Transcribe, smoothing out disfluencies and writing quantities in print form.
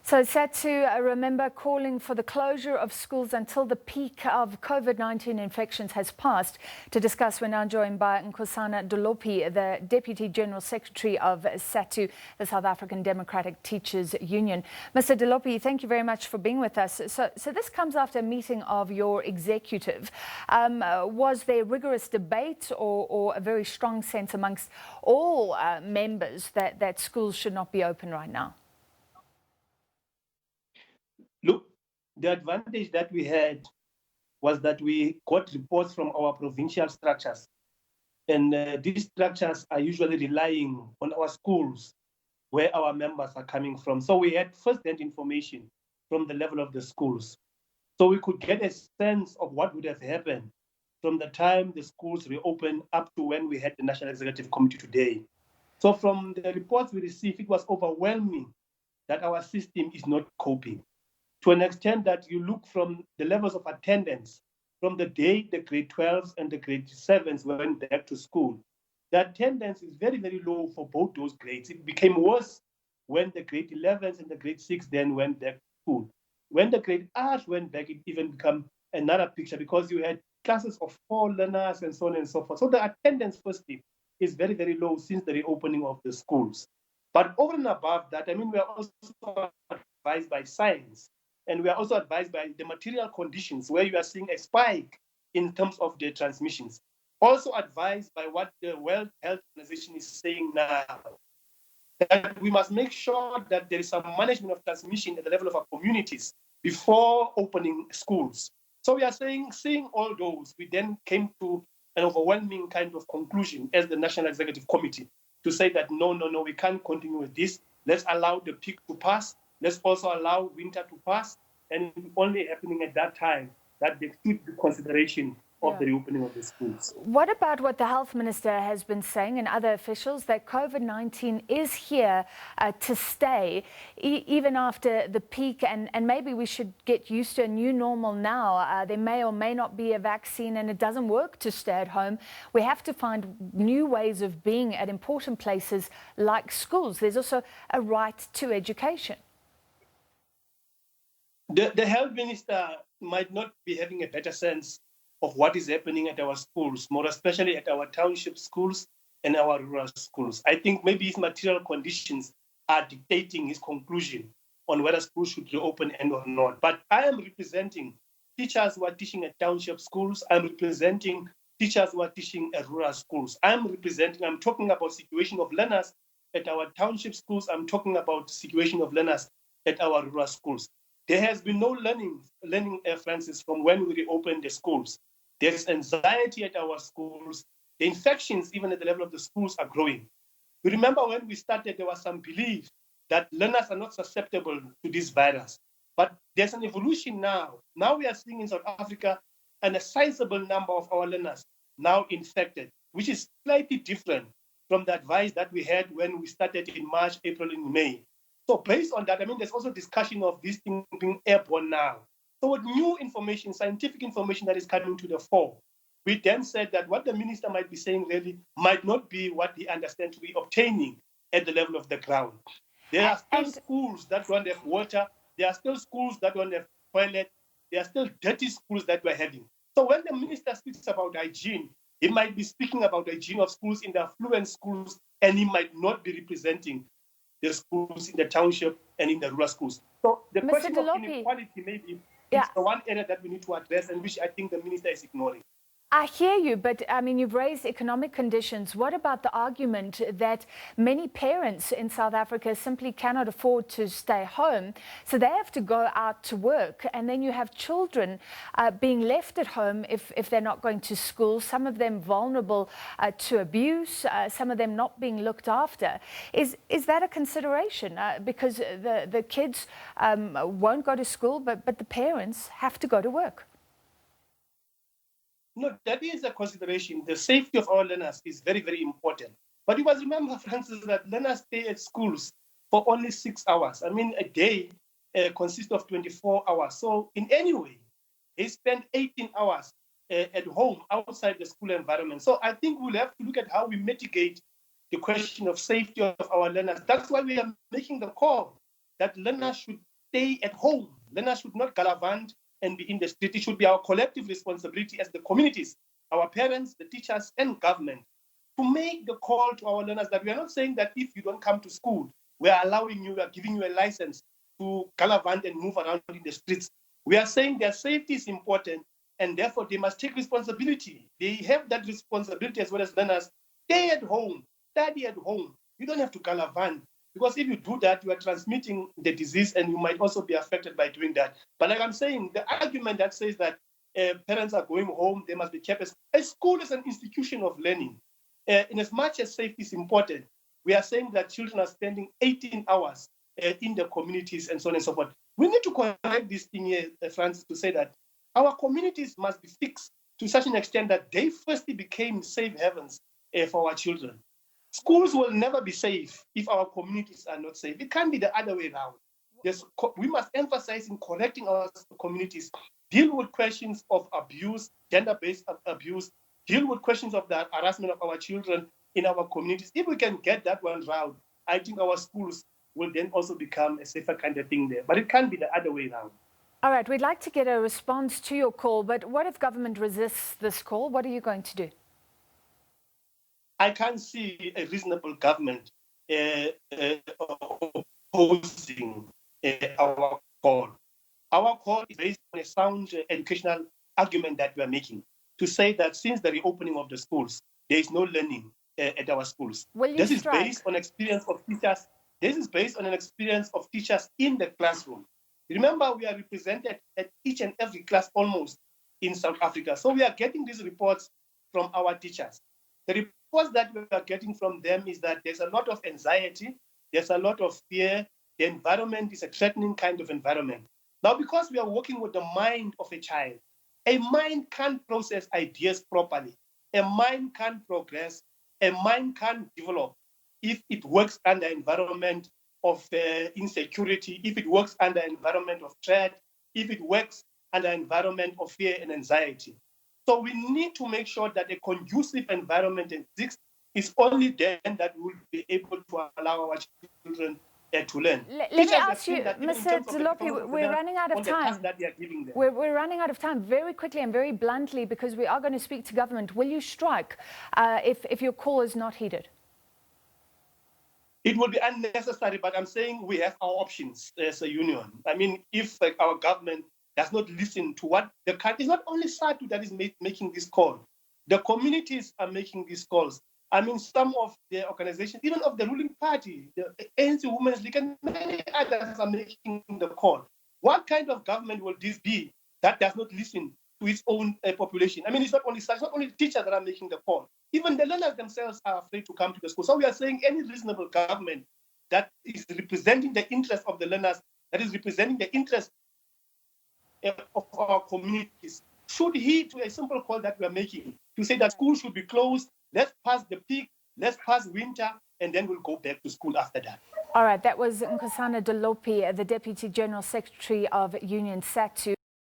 So SADTU, remember, calling for the closure of schools until the peak of COVID-19 infections has passed. To discuss, we're now joined by Nkosana Dolopi, the Deputy General Secretary of SADTU, the South African Democratic Teachers Union. Mr. Dolopi, thank you very much for being with us. So this comes after a meeting of your executive. Was there rigorous debate or a very strong sense amongst all members that schools should not be open right now? Look, the advantage that we had was that we got reports from our provincial structures. And these structures are usually relying on our schools where our members are coming from. So we had first-hand information from the level of the schools. So we could get a sense of what would have happened from the time the schools reopened up to when we had the National Executive Committee today. So from the reports we received, it was overwhelming that our system is not coping, to an extent that you look from the levels of attendance from the day the grade 12s and the grade 7s went back to school. The attendance is very, very low for both those grades. It became worse when the grade 11s and the grade 6 then went back to school. When the grade R's went back, it even became another picture because you had classes of 4 learners and so on and so forth. So the attendance, firstly, is very, very low since the reopening of the schools. But over and above that, I mean, we are also advised by science. And we are also advised by the material conditions where you are seeing a spike in terms of the transmissions. Also advised by what the World Health Organization is saying now, that we must make sure that there is some management of transmission at the level of our communities before opening schools. So we are saying, seeing all those, we then came to an overwhelming kind of conclusion as the National Executive Committee to say that no, we can't continue with this. Let's allow the peak to pass. Let's also allow winter to pass, and only happening at that time that there should be consideration of the reopening of the schools. What about what the health minister has been saying and other officials, that COVID-19 is here to stay even after the peak, and maybe we should get used to a new normal now? There may or may not be a vaccine, and it doesn't work to stay at home. We have to find new ways of being at important places like schools. There's also a right to education. The health minister might not be having a better sense of what is happening at our schools, more especially at our township schools and our rural schools. I think maybe his material conditions are dictating his conclusion on whether schools should reopen and or not. But I am representing teachers who are teaching at township schools. I'm representing teachers who are teaching at rural schools. I'm talking about situation of learners at our township schools. I'm talking about situation of learners at our rural schools. There has been no learning, Francis, from when we reopened the schools. There's anxiety at our schools. The infections, even at the level of the schools, are growing. You remember when we started, there was some belief that learners are not susceptible to this virus. But there's an evolution now. Now we are seeing in South Africa a sizable number of our learners now infected, which is slightly different from the advice that we had when we started in March, April, and May. So based on that, I mean, there's also discussion of this thing being airborne now. So with new information, scientific information that is coming to the fore, we then said that what the minister might be saying really might not be what he understands to be obtaining at the level of the ground. There are still schools that don't have water. There are still schools that don't have toilet. There are still dirty schools that we're having. So when the minister speaks about hygiene, he might be speaking about the hygiene of schools in the affluent schools, and he might not be representing the schools in the township and in the rural schools. So the question of inequality maybe is the one area that we need to address, and which I think the minister is ignoring. I hear you, but I mean, you've raised economic conditions. What about the argument that many parents in South Africa simply cannot afford to stay home, so they have to go out to work, and then you have children being left at home if they're not going to school, some of them vulnerable to abuse, some of them not being looked after. Is that a consideration? Because the kids won't go to school, but the parents have to go to work. No, that is a consideration. The safety of our learners is very, very important. But you must remember, Francis, that learners stay at schools for only 6 hours. I mean, a day consists of 24 hours. So in any way, they spend 18 hours at home outside the school environment. So I think we'll have to look at how we mitigate the question of safety of our learners. That's why we are making the call that learners should stay at home. Learners should not gallivant and be in the street. It should be our collective responsibility as the communities, our parents, the teachers, and government to make the call to our learners that we are not saying that if you don't come to school, we are allowing you, we are giving you a license to gallivant and move around in the streets. We are saying their safety is important, and therefore they must take responsibility. They have that responsibility as well as learners. Stay at home, study at home. You don't have to gallivant, because if you do that, you are transmitting the disease and you might also be affected by doing that. But like I'm saying, the argument that says that parents are going home, they must be kept. A school is an institution of learning. In as much as safety is important, we are saying that children are spending 18 hours in the communities and so on and so forth. We need to correct this thing here, Francis, to say that our communities must be fixed to such an extent that they firstly became safe havens for our children. Schools will never be safe if our communities are not safe. It can't be the other way around. We must emphasize in correcting our communities, deal with questions of abuse, gender-based abuse, deal with questions of the harassment of our children in our communities. If we can get that one round, I think our schools will then also become a safer kind of thing there. But it can't be the other way around. All right, we'd like to get a response to your call, but what if government resists this call? What are you going to do? I can't see a reasonable government opposing our call. Our call is based on a sound educational argument that we are making to say that since the reopening of the schools, there is no learning at our schools. This is based on experience of teachers. This is based on an experience of teachers in the classroom. Remember, we are represented at each and every class almost in South Africa. So we are getting these reports from our teachers. The reports that we are getting from them is that there's a lot of anxiety, there's a lot of fear, the environment is a threatening kind of environment. Now, because we are working with the mind of a child, a mind can't process ideas properly. A mind can't progress. A mind can't develop if it works under environment of insecurity, if it works under environment of threat, if it works under environment of fear and anxiety. So we need to make sure that a conducive environment exists. It's only then that we will be able to allow our children to learn. Let me ask you, Mr. Dolopi, we're running out of time. We're running out of time very quickly and very bluntly because we are going to speak to government. Will you strike if your call is not heeded? It will be unnecessary, but I'm saying we have our options as a union. I mean, if our government does not listen to what the country, it's not only SADTU that is making this call. The communities are making these calls. I mean, some of the organizations, even of the ruling party, the ANC Women's League, and many others are making the call. What kind of government will this be that does not listen to its own population? I mean, it's not only teachers that are making the call. Even the learners themselves are afraid to come to the school. So we are saying any reasonable government that is representing the interest of the learners, that is representing the interest of our communities, should heed to a simple call that we are making to say that schools should be closed. Let's pass the peak, let's pass winter, and then we'll go back to school after that. All right, that was Nkosana Dolopi, the Deputy General Secretary of Union SADTU.